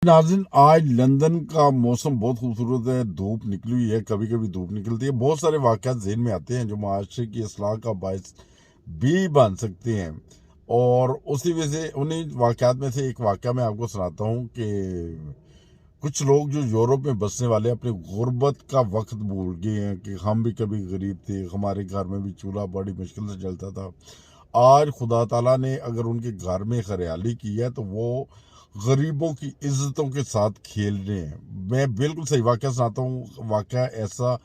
नाज़रीन, आज लंदन का मौसम बहुत खूबसूरत है। धूप निकली हुई है, कभी कभी धूप निकलती है। बहुत सारे वाक़यात ज़हन में आते हैं जो माशरे की इस्लाह का बायस भी बन सकते हैं। और उसी वजह से उन्हीं वाक़यात में से एक वाक़या मैं आपको सुनाता हूँ कि कुछ लोग जो यूरोप में बसने वाले अपनी गुर्बत का वक्त भूल गए हैं कि हम भी कभी गरीब थे, हमारे घर में भी चूल्हा बड़ी मुश्किल से जलता था। आज खुदा ताला ने अगर उनके घर में हरियाली की है तो वो गरीबों की इज्जतों के साथ खेल रहे हैं। मैं बिल्कुल सही वाक़या सुनाता हूँ। वाक़या ऐसा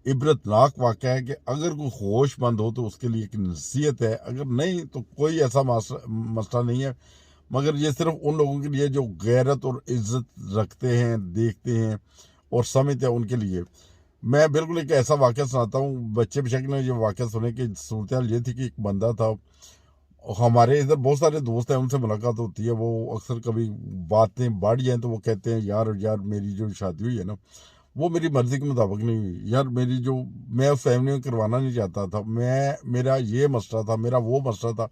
इबरतनाक वाक़या है कि अगर कोई होशमंद हो तो उसके लिए एक नसीहत है, अगर नहीं तो कोई ऐसा मसला नहीं है। मगर ये सिर्फ उन लोगों के लिए जो गैरत और इज्जत रखते हैं, देखते हैं और समझते हैं, उनके लिए। मैं बिल्कुल एक ऐसा वाक़या सुनाता हूँ। बच्चे बेशक ने ये वाक़या सुने कि सूरत हाल ये थी कि एक बंदा था। हमारे इधर बहुत सारे दोस्त हैं, उनसे मुलाकात होती है। वो अक्सर कभी बातें बढ़ जाएँ तो वो कहते हैं, यार यार मेरी जो शादी हुई है ना, वो मेरी मर्ज़ी के मुताबिक नहीं हुई। यार मेरी जो मैं उस फैमिली में करवाना नहीं चाहता था। मेरा ये मसला था, मेरा वो मसला था।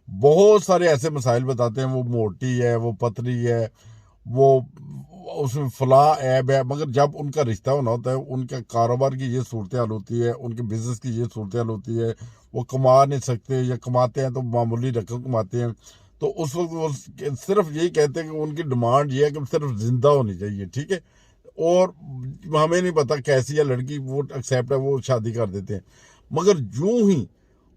बहुत सारे ऐसे मसाइल बताते हैं, वो मोटी है, वो पतली है, वो उसमें फलां ऐब है। मगर जब उनका रिश्ता होना होता है, उनका कारोबार की ये सूरत हाल होती है, उनके बिजनेस की ये सूरत हाल होती है, वो कमा नहीं सकते या कमाते हैं तो मामूली रकम कमाते हैं। तो उस वक्त वो सिर्फ यही कहते हैं कि उनकी डिमांड ये है कि सिर्फ जिंदा होनी चाहिए, ठीक है। और हमें नहीं पता कैसी है लड़की, वो एक्सेप्ट है, वो शादी कर देते हैं। मगर यूं ही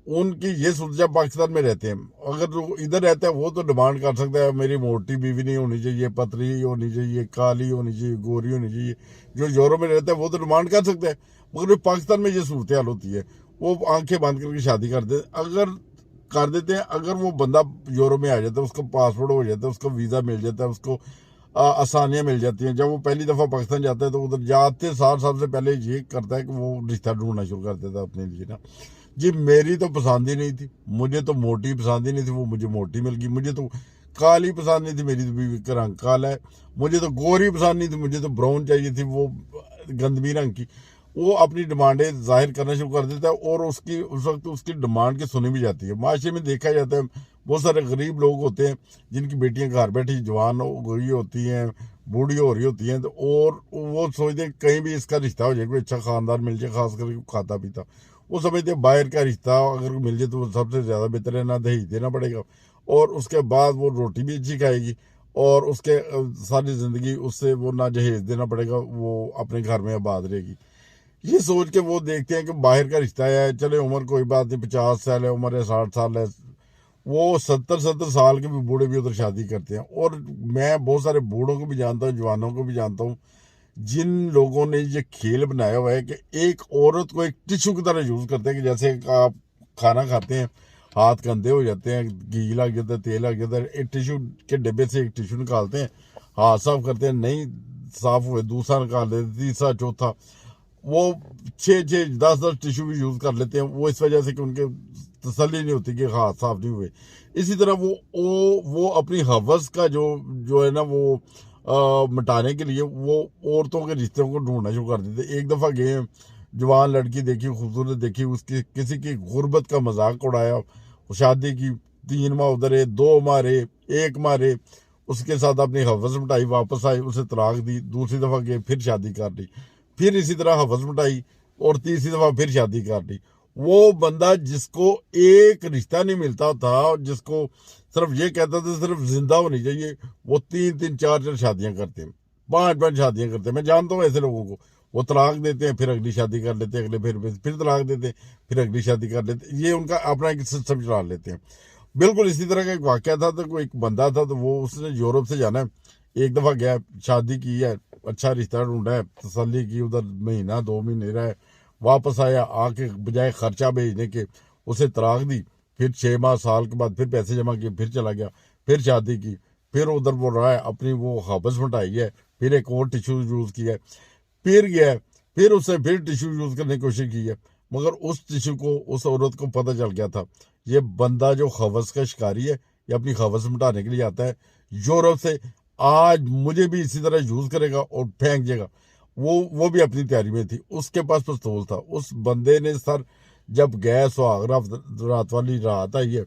उनकी ये सोच, जब पाकिस्तान में रहते हैं, अगर जो इधर रहता है वो तो डिमांड कर सकता है, मेरी मोटी बीवी नहीं होनी चाहिए, पतली होनी चाहिए, काली होनी चाहिए, गोरी होनी चाहिए। जो यूरोप में रहता है वो तो डिमांड कर सकता है। मगर पाकिस्तान में ये सूरत हाल होती है, वो आंखें बंद करके शादी कर देते। अगर कर देते हैं, अगर वो बंदा यूरोप में आ जाता है, उसका पासपोर्ट हो जाता है, उसको वीज़ा मिल जाता है, उसको आसानियाँ मिल जाती हैं। जब वो पहली दफ़ा पाकिस्तान जाता है तो उधर जाते सार सबसे पहले ये करता है कि वो रिश्ता ढूंढना शुरू कर देता है अपने लिए ना। जी मेरी तो पसंद ही नहीं थी, मुझे तो मोटी पसंद ही नहीं थी, वो मुझे मोटी मिल गई। मुझे तो काली पसंद नहीं थी, मेरी तो बीवी का रंग काला है। मुझे तो गोरी पसंद नहीं थी, मुझे तो ब्राउन चाहिए थी, वो गंदमी रंग की। वो अपनी डिमांडें जाहिर करना शुरू कर देता है और उसकी उस वक्त उसकी डिमांड की सुनी भी जाती है। माशरे में देखा जाता है बहुत सारे गरीब लोग होते हैं जिनकी बेटियां घर बैठी जवान हो गई होती हैं, बूढ़ी हो रही होती हैं, तो और वो सोचते हैं कहीं भी इसका रिश्ता हो जाए, कोई अच्छा खानदान मिल जाए, खास करके खाता पीता। वो समझते हैं बाहर का रिश्ता अगर मिल जाए तो वो सबसे ज़्यादा बेहतर है, ना दहेज देना पड़ेगा और उसके बाद वो रोटी भी अच्छी खाएगी और उसके सारी ज़िंदगी उससे वो ना जहेज देना पड़ेगा, वो अपने घर में आबाद रहेगी। ये सोच के वो देखते हैं कि बाहर का रिश्ता है, चले उम्र कोई बात नहीं, 50 साल है उम्र है, 60 साल है, वो 70-70 साल के भी बूढ़े भी उधर शादी करते हैं। और मैं बहुत सारे बूढ़ों को भी जानता हूँ, जवानों को भी जानता हूँ, जिन लोगों ने ये खेल बनाया हुआ है कि एक औरत को एक टिश्यू की तरह यूज करते हैं। कि जैसे आप खाना खाते हैं, हाथ गंदे हो जाते हैं, घी लग जाता है, तेल लग जाता है, एक टिश्यू के डिब्बे से एक टिश्यू निकालते हैं, हाथ साफ करते हैं, नहीं साफ हुए दूसरा निकाल देते, तीसरा चौथा, वो 6-6 10-10 टिश्यू भी यूज कर लेते हैं। वो इस वजह से कि उनके तसल्ली नहीं होती कि हाथ साफ नहीं हुए। इसी तरह वो अपनी हवस का जो जो है ना वो मिटाने के लिए वो औरतों के रिश्तों को ढूंढना शुरू कर देते। एक दफ़ा गए, जवान लड़की देखी, खूबसूरत देखी, उसकी किसी की गुर्बत का मजाक उड़ाया, शादी की, 3 माह उधर है, 2 माह रहे, 1 माह रहे, उसके साथ अपनी हवस मिटाई, वापस आए, उसे तलाक दी, दूसरी दफ़ा गए फिर शादी कर ली, फिर इसी तरह हवस मिटाई और तीसरी दफ़ा फिर शादी कर ली। वो बंदा जिसको एक रिश्ता नहीं मिलता था, जिसको सिर्फ ये कहता था सिर्फ जिंदा होनी चाहिए, वो 3-3 4-4 शादियां करते हैं, 5-5 शादियां करते हैं। मैं जानता हूँ ऐसे लोगों को। वो तलाक देते हैं, फिर अगली शादी कर लेते हैं, अगले फिर तलाक देते हैं, फिर अगली शादी कर लेते हैं। ये उनका अपना एक सिस्टम चला लेते हैं। बिल्कुल इसी तरह का एक वाक्य था। तो कोई एक बंदा था, तो वो उसने यूरोप से जाना है, एक दफ़ा गया, शादी की है, अच्छा रिश्ता ढूंढा है, तसल्ली की, उधर महीना 2 महीने रहा है, वापस आया, आके बजाय खर्चा भेजने के उसे तलाक दी। फिर 6 माह साल के बाद फिर पैसे जमा किए, फिर चला गया, फिर शादी की, फिर उधर वो रहा है, अपनी वो हवस मिटाई है, फिर एक और टिश्यू यूज़ किया है, फिर गया है, फिर उससे फिर टिश्यू यूज़ करने की कोशिश की है। मगर उस टिश्यू को, उस औरत को पता चल गया था ये बंदा जो हवस का शिकारी है, ये अपनी हवस मिटाने के लिए आता है यूरोप से, आज मुझे भी इसी तरह यूज़ करेगा और फेंक देगा। वो भी अपनी तैयारी में थी, उसके पास पिस्तौल था। उस बंदे ने सर जब गया सुहाग रात वाली रात आई है,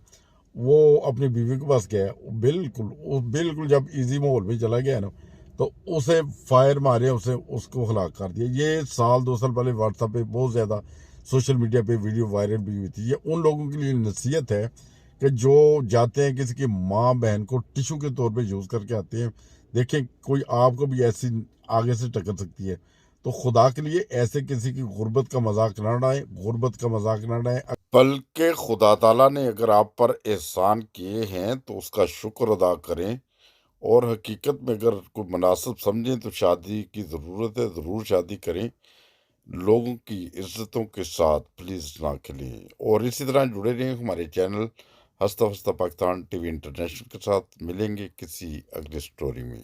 वो अपनी बीवी के पास गया, बिल्कुल जब इजी माहौल में चला गया ना, तो उसे फायर मारे, उसे उसको हलाक कर दिया। ये साल 2 साल पहले व्हाट्सएप पे बहुत ज़्यादा सोशल मीडिया पे वीडियो वायरल भी हुई थी। ये उन लोगों के लिए नसीहत है कि जो जाते हैं किसी की माँ बहन को टिशू के तौर पे यूज़ करके आते हैं, देखें कोई आपको भी ऐसी आगे से टक्कर सकती है, तो खुदा के लिए ऐसे किसी की गुर्बत का मजाक ना उड़ाएं, गुर्बत का मजाक ना उड़ाएं। बल्कि खुदा ताला ने अगर आप पर एहसान किए हैं तो उसका शुक्र अदा करें, और हकीकत में अगर कोई मुनासिब समझें तो शादी की ज़रूरत है, ज़रूर शादी करें। लोगों की इज्जतों के साथ प्लीज़ ना खेलें। और इसी तरह जुड़े रहें हमारे चैनल हंसता हंसता पाकिस्तान टीवी इंटरनेशनल के साथ। मिलेंगे किसी अगली स्टोरी में।